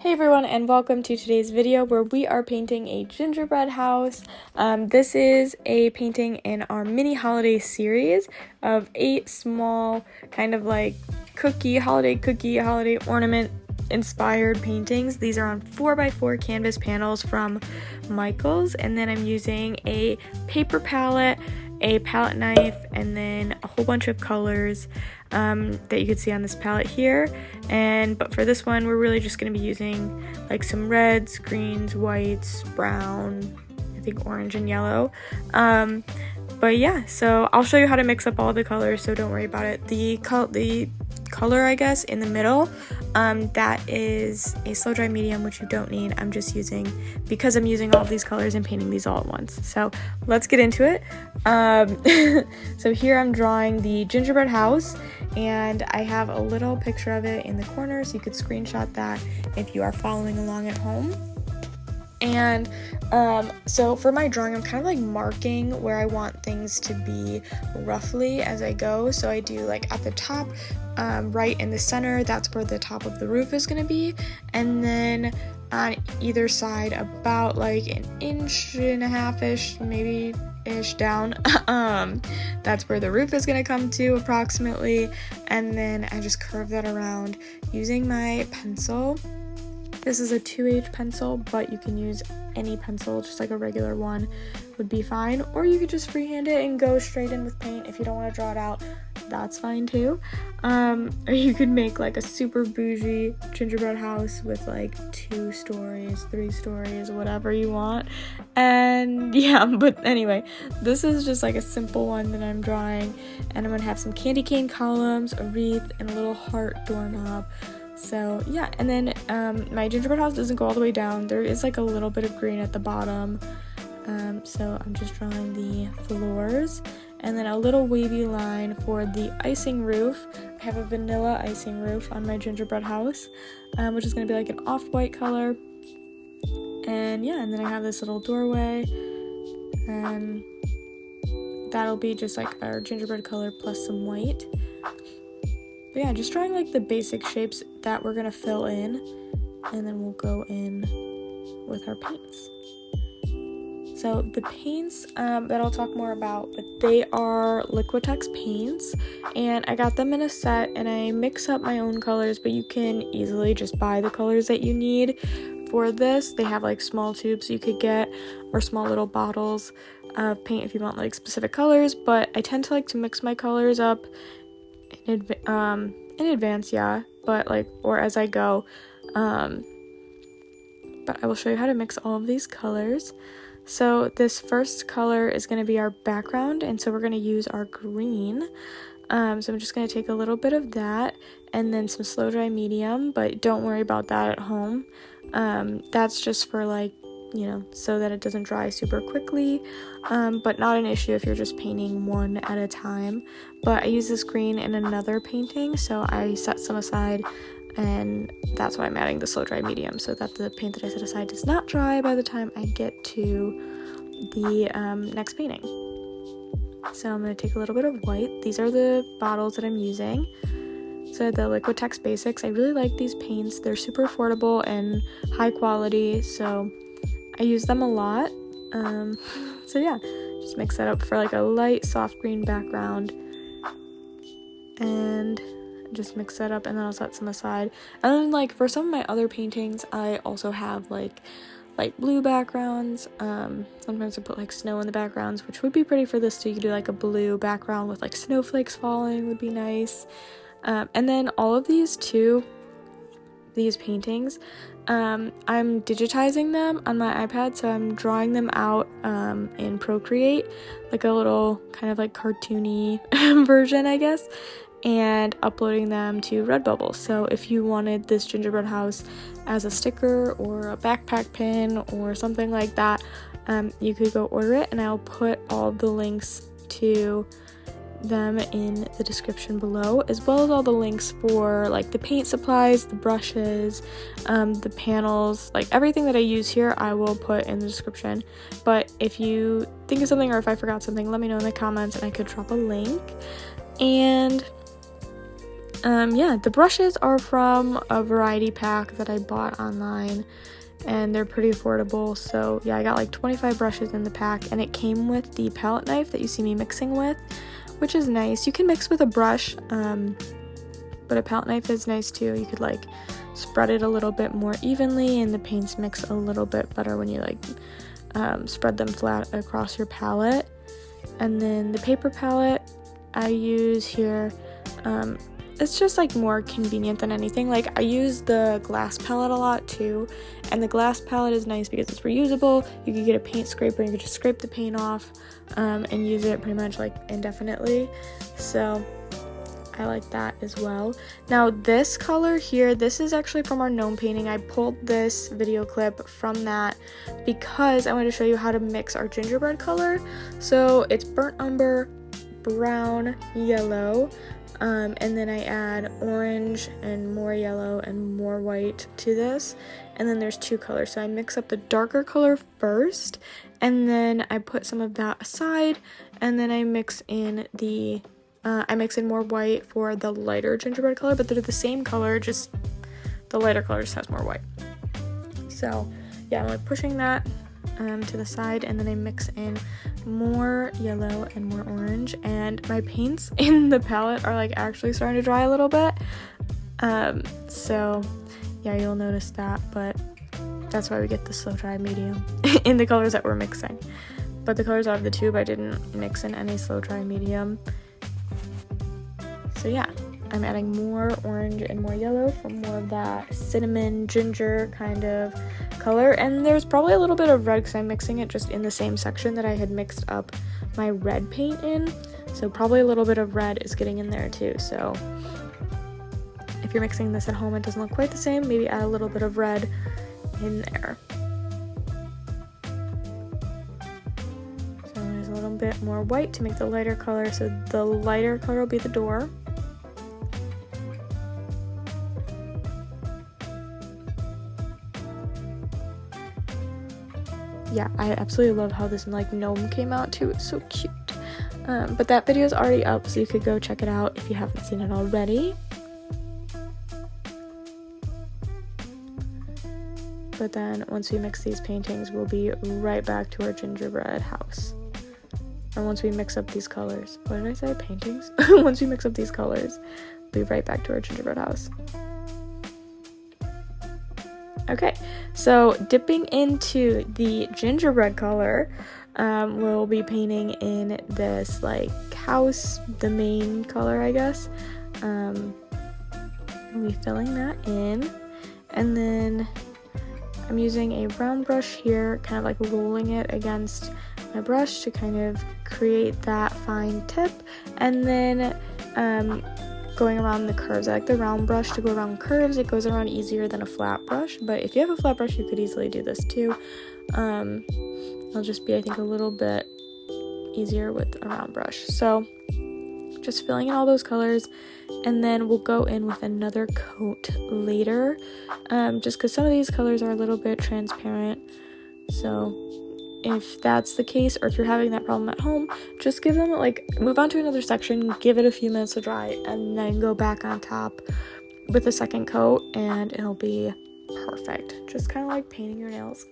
Hey everyone, and welcome to today's video where we are painting a gingerbread house. This is a painting in our mini holiday series of 8 small kind of like holiday ornament inspired paintings. These are on 4x4 canvas panels from Michaels, and then I'm using a paper palette, a palette knife, and then a whole bunch of colors that you can see on this palette here. But for this one, we're really just going to be using like some reds, greens, whites, brown, I think orange and yellow. But yeah, so I'll show you how to mix up all the colors, so don't worry about it. The color, I guess, in the middle, that is a slow dry medium, which you don't need. I'm just using, because I'm using all of these colors and painting these all at once. So let's get into it. So here I'm drawing the gingerbread house, and I have a little picture of it in the corner, so you could screenshot that if you are following along at home. And so for my drawing, I'm kind of like marking where I want things to be roughly as I go. So I do like at the top, right in the center, that's where the top of the roof is going to be, and then on either side about like 1.5 inches maybe ish down, that's where the roof is going to come to approximately, and then I just curve that around using my pencil. This is a 2H pencil, but you can use any pencil, just like a regular one would be fine, or you could just freehand it and go straight in with paint. If you don't want to draw it out, that's fine too. Or you could make like a super bougie gingerbread house with like 2 stories, 3 stories, whatever you want. And yeah, but anyway, this is just like a simple one that I'm drawing, and I'm gonna have some candy cane columns, a wreath, and a little heart doorknob. So yeah, and then my gingerbread house doesn't go all the way down. There is like a little bit of green at the bottom. So I'm just drawing the floors, and then a little wavy line for the icing roof. I have a vanilla icing roof on my gingerbread house, which is going to be like an off-white color. And yeah, and then I have this little doorway, and that'll be just like our gingerbread color plus some white. But yeah, just drawing like the basic shapes that we're gonna fill in, and then we'll go in with our paints. So the paints that I'll talk more about, but they are Liquitex paints, and I got them in a set, and I mix up my own colors, but you can easily just buy the colors that you need for this. They have like small tubes you could get, or small little bottles of paint if you want like specific colors, but I tend to like to mix my colors up in advance, yeah, but like, or as I go, but I will show you how to mix all of these colors. So this first color is going to be our background, and so we're going to use our green. So I'm just going to take a little bit of that, and then some slow dry medium, but don't worry about that at home. That's just for like, you know, so that it doesn't dry super quickly, but not an issue if you're just painting one at a time. But I use this green in another painting, so I set some aside, and that's why I'm adding the slow dry medium, so that the paint that I set aside does not dry by the time I get to the next painting. So I'm going to take a little bit of white. These are the bottles that I'm using. So the Liquitex Basics, I really like these paints. They're super affordable and high quality, so I use them a lot. So yeah, just mix that up for like a light soft green background, and just mix that up, and then I'll set some aside. And then like for some of my other paintings, I also have like light blue backgrounds. Sometimes I put like snow in the backgrounds, which would be pretty for this too. You could do like a blue background with like snowflakes falling, would be nice. And then all of these paintings, I'm digitizing them on my iPad, so I'm drawing them out in Procreate, like a little kind of like cartoony version, I guess, and uploading them to Redbubble. So if you wanted this gingerbread house as a sticker or a backpack pin or something like that, you could go order it, and I'll put all the links to them in the description below, as well as all the links for like the paint supplies, the brushes, the panels, like everything that I use here I will put in the description. But if you think of something, or if I forgot something, let me know in the comments and I could drop a link. And Yeah, the brushes are from a variety pack that I bought online, and they're pretty affordable. So yeah, I got like 25 brushes in the pack, and it came with the palette knife that you see me mixing with, which is nice. You can mix with a brush, but a palette knife is nice too. You could like spread it a little bit more evenly, and the paints mix a little bit better when you like spread them flat across your palette. And then the paper palette I use here, it's just like more convenient than anything. Like I use the glass palette a lot too, and the glass palette is nice because it's reusable. You can get a paint scraper and you can just scrape the paint off and use it pretty much like indefinitely. So I like that as well. Now this color here, this is actually from our gnome painting. I pulled this video clip from that because I wanted to show you how to mix our gingerbread color. So it's burnt umber, brown, yellow, and then I add orange and more yellow and more white to this, and then there's two colors. So I mix up the darker color first, and then I put some of that aside, and then I mix in more white for the lighter gingerbread color, but they're the same color, just the lighter color just has more white. So yeah, I'm like pushing that to the side, and then I mix in more yellow and more orange, and my paints in the palette are like actually starting to dry a little bit. So yeah, you'll notice that, but that's why we get the slow dry medium in the colors that we're mixing. But the colors out of the tube, I didn't mix in any slow dry medium. So yeah, I'm adding more orange and more yellow for more of that cinnamon ginger kind of color, and there's probably a little bit of red because I'm mixing it just in the same section that I had mixed up my red paint in, so probably a little bit of red is getting in there too. So if you're mixing this at home, it doesn't look quite the same, maybe add a little bit of red in there. So there's a little bit more white to make the lighter color, so the lighter color will be the door. Yeah, I absolutely love how this like gnome came out too. It's so cute. But that video is already up, so you could go check it out if you haven't seen it already. But then once we mix these paintings, we'll be right back to our gingerbread house. Or once we mix up these colors. What did I say? Paintings? Once we mix up these colors, we'll be right back to our gingerbread house. Okay, so dipping into the gingerbread color, we'll be painting in this like house, the main color, I guess. We'll be filling that in, and then I'm using a round brush here, kind of like rolling it against my brush to kind of create that fine tip, and then going around the curves. I like the round brush to go around curves. It goes around easier than a flat brush, but if you have a flat brush, you could easily do this too. It'll just be, I think, a little bit easier with a round brush. So just filling in all those colors, and then we'll go in with another coat later, just because some of these colors are a little bit transparent. So if that's the case, or if you're having that problem at home, just give them like move on to another section, give it a few minutes to dry, and then go back on top with a second coat, and it'll be perfect. Just kind of like painting your nails.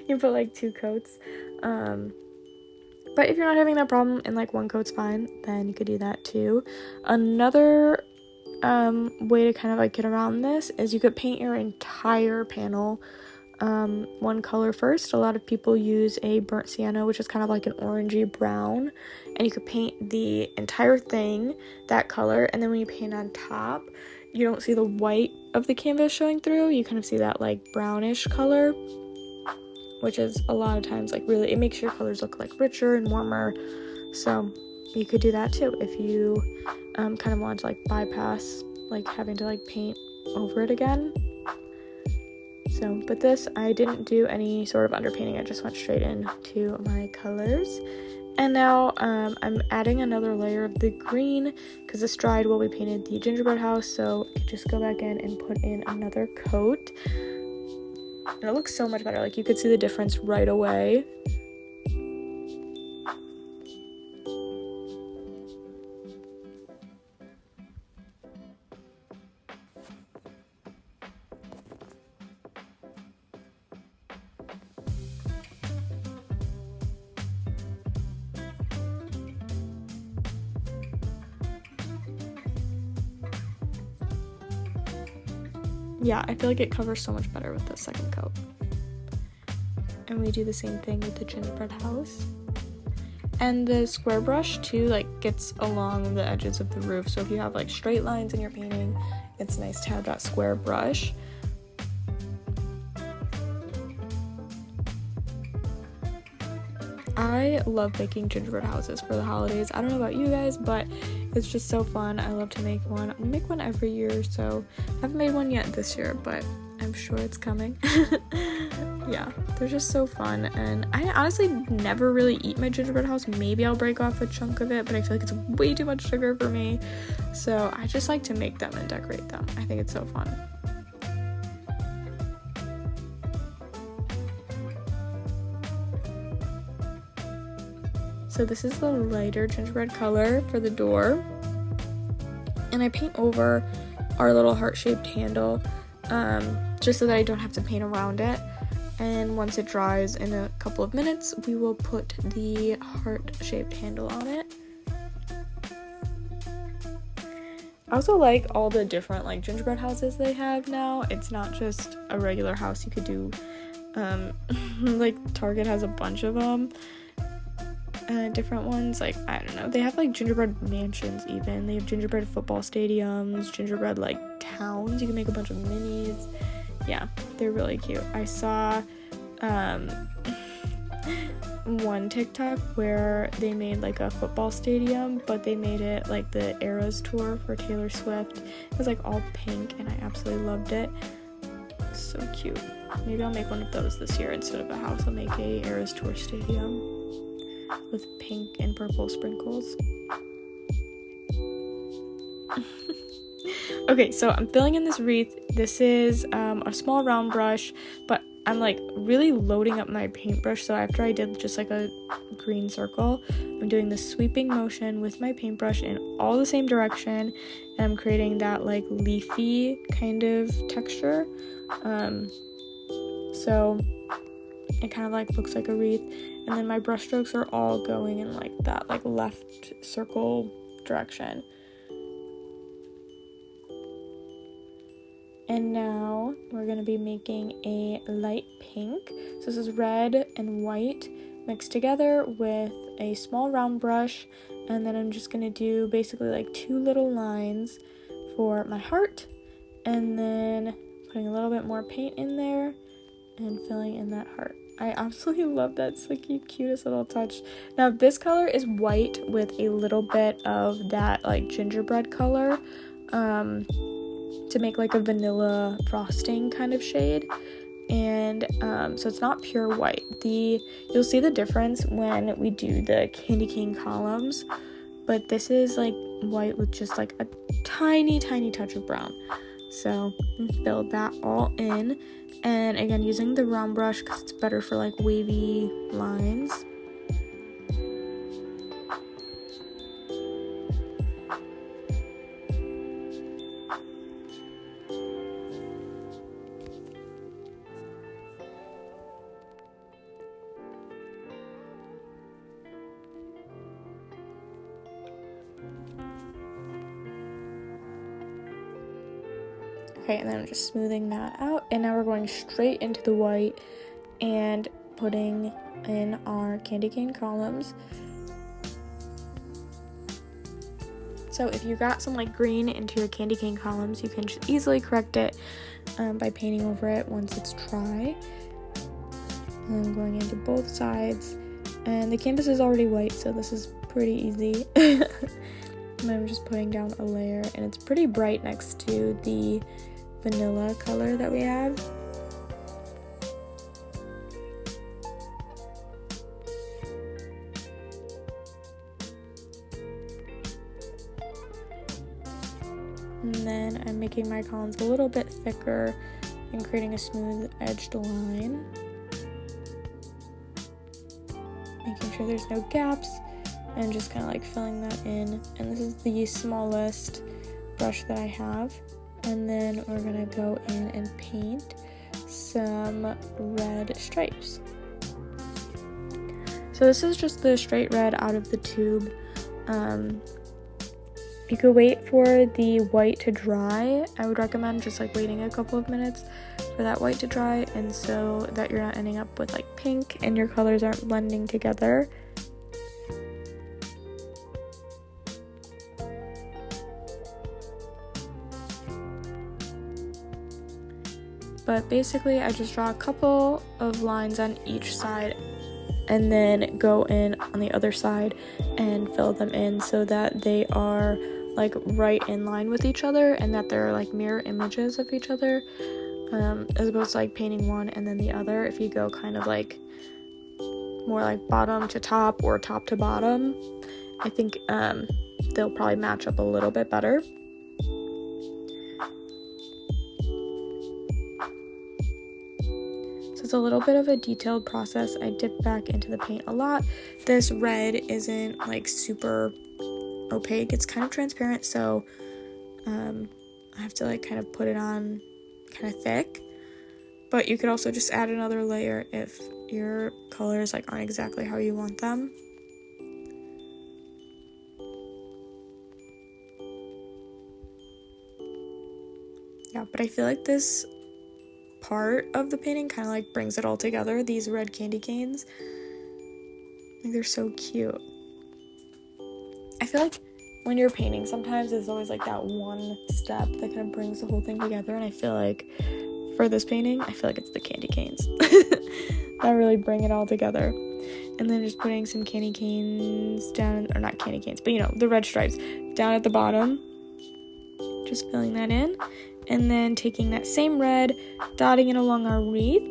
You put like 2 coats, but if you're not having that problem and like 1 coat's fine, then you could do that too. Another way to kind of like get around this is you could paint your entire panel one color first. A lot of people use a burnt sienna, which is kind of like an orangey brown, and you could paint the entire thing that color, and then when you paint on top, you don't see the white of the canvas showing through. You kind of see that like brownish color, which is a lot of times like really, it makes your colors look like richer and warmer. So you could do that too if you kind of want to like bypass like having to like paint over it again. So, but this, I didn't do any sort of underpainting, I just went straight into my colors. And now I'm adding another layer of the green, because this dried while we painted the gingerbread house, so I could just go back in and put in another coat. And it looks so much better, like you could see the difference right away. yeah, I feel like it covers so much better with the second coat. And we do the same thing with the gingerbread house. And the square brush too, like, gets along the edges of the roof, so if you have like straight lines in your painting, it's nice to have that square brush. I love making gingerbread houses for the holidays. I don't know about you guys, but it's just so fun. I love to make one. I make one every year, so I haven't made one yet this year, but I'm sure it's coming. Yeah, they're just so fun, and I honestly never really eat my gingerbread house. Maybe I'll break off a chunk of it, but I feel like it's way too much sugar for me, so I just like to make them and decorate them. I think it's so fun. So this is the lighter gingerbread color for the door, and I paint over our little heart-shaped handle just so that I don't have to paint around it. And once it dries in a couple of minutes, we will put the heart-shaped handle on it. I also like all the different like gingerbread houses they have now. It's not just a regular house. You could do like Target has a bunch of them. Different ones, like, I don't know, they have like gingerbread mansions even. They have gingerbread football stadiums, gingerbread like towns. You can make a bunch of minis. Yeah, they're really cute. I saw one TikTok where they made like a football stadium, but they made it like the Eras tour for Taylor Swift. It was like all pink, and I absolutely loved it. So cute. Maybe I'll make one of those this year. Instead of a house, I'll make a Eras tour stadium with pink and purple sprinkles. Okay, so I'm filling in this wreath. This is a small round brush, but I'm like really loading up my paintbrush. So after I did just like a green circle, I'm doing this sweeping motion with my paintbrush in all the same direction, and I'm creating that like leafy kind of texture. So it kind of like looks like a wreath, and then my brush strokes are all going in like that like left circle direction. And now we're going to be making a light pink. So this is red and white mixed together with a small round brush, and then I'm just going to do basically like 2 little lines for my heart, and then putting a little bit more paint in there and filling in that heart. I absolutely love that. It's like the cutest little touch. Now this color is white with a little bit of that like gingerbread color to make like a vanilla frosting kind of shade, and so it's not pure white. You'll see the difference when we do the candy cane columns, but this is like white with just like a tiny touch of brown. So fill that all in, and again using the round brush because it's better for like wavy lines. Okay, and then I'm just smoothing that out, and now we're going straight into the white and putting in our candy cane columns. So if you got some like green into your candy cane columns, you can just easily correct it by painting over it once it's dry. And I'm going into both sides, and the canvas is already white, so this is pretty easy. And I'm just putting down a layer, and it's pretty bright next to the vanilla color that we have. And then I'm making my columns a little bit thicker and creating a smooth edged line, making sure there's no gaps, and just kind of like filling that in. And this is the smallest brush that I have. And then we're gonna go in and paint some red stripes. So this is just the straight red out of the tube. You could wait for the white to dry. I would recommend just like waiting a couple of minutes for that white to dry, and so that you're not ending up with like pink and your colors aren't blending together. But basically I just draw a couple of lines on each side and then go in on the other side and fill them in so that they are like right in line with each other and that they're like mirror images of each other, as opposed to like painting one and then the other. If you go kind of like more like bottom to top or top to bottom, I think they'll probably match up a little bit better. So it's a little bit of a detailed process. I dip back into the paint a lot. This red isn't like super opaque, it's kind of transparent, so I have to like kind of put it on kind of thick, but you could also just add another layer if your colors like aren't exactly how you want them. Yeah, but I feel like this part of the painting kind of like brings it all together. These red candy canes, like, they're so cute. I feel like when you're painting, sometimes there's always like that one step that kind of brings the whole thing together, and I feel like for this painting, I feel like it's the candy canes that really bring it all together. And then just putting some candy canes down, or not candy canes, but you know, the red stripes down at the bottom, just filling that in, and then taking that same red, dotting it along our wreath,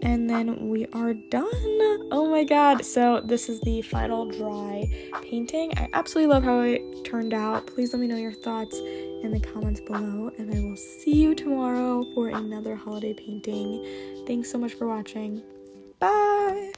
and then we are done. Oh my god, so this is the final dry painting. I absolutely love how it turned out. Please let me know your thoughts in the comments below, and I will see you tomorrow for another holiday painting. Thanks so much for watching. Bye!